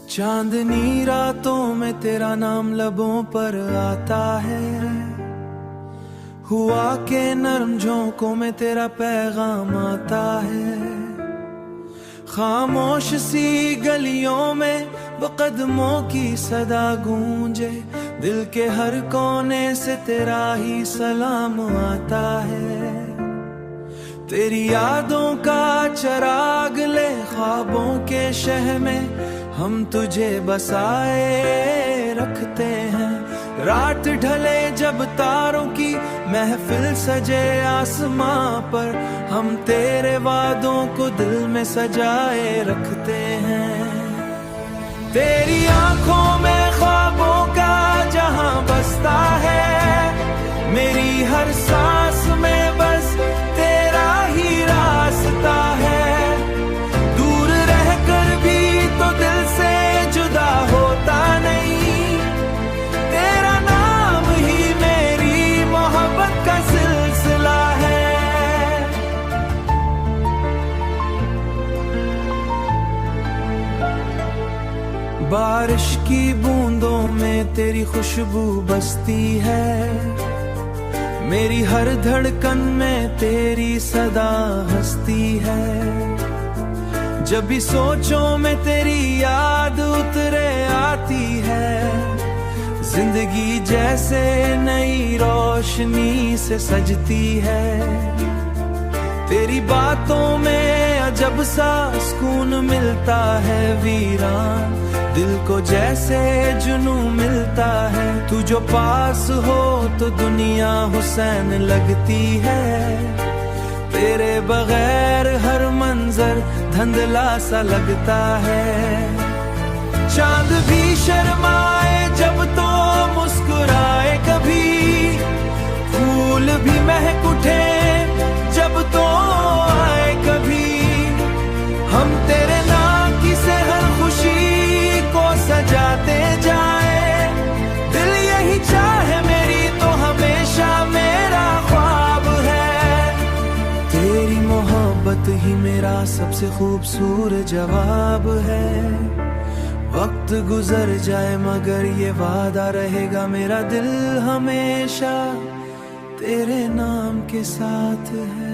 चांदनी रातों में तेरा नाम लबों पर आता है, हुआ के नरम झोंकों में तेरा पैगाम आता है। खामोश सी गलियों में वो कदमों की सदा गूंजे, दिल के हर कोने से तेरा ही सलाम आता है। तेरी यादों का चराग ले ख्वाबों के शहर में हम तुझे बसाए रखते हैं। रात ढले जब तारों की महफिल सजे आसमां पर, हम तेरे वादों को दिल में सजाए रखते हैं। तेरी आंखों में ख्वाबों का जहां बसता है, मेरी हर सांस में बस तेरा ही रास्ता है। दूर रहकर भी तो दिल से जुदा होता नहीं, तेरा नाम ही मेरी मोहब्बत का सिलसिला है। बारिश की बूंदों में तेरी खुशबू बसती है, मेरी हर धड़कन में तेरी सदा हंसती है। जब भी सोचों में तेरी याद उतरे आती है, जिंदगी जैसे नई रोशनी से सजती है। तेरी बातों में अजब सा सुकून मिलता है वीरान, दिल को जैसे जुनू मिलता है। तू जो पास हो तो दुनिया हुसैन लगती है, तेरे बगैर हर मंजर धंधला सा लगता है। चांद भी शर्माए जब तो मुस्कुराए कभी, फूल भी महक उठे जब तो आए कभी। हम तेरे नाम की से हर खुशी को सजाते जाए, दिल यही चाहे मेरी तो हमेशा मेरा ख्वाब है। तेरी मोहब्बत ही मेरा सबसे खूबसूरत जवाब है। वक्त गुजर जाए मगर ये वादा रहेगा, मेरा दिल हमेशा तेरे नाम के साथ है।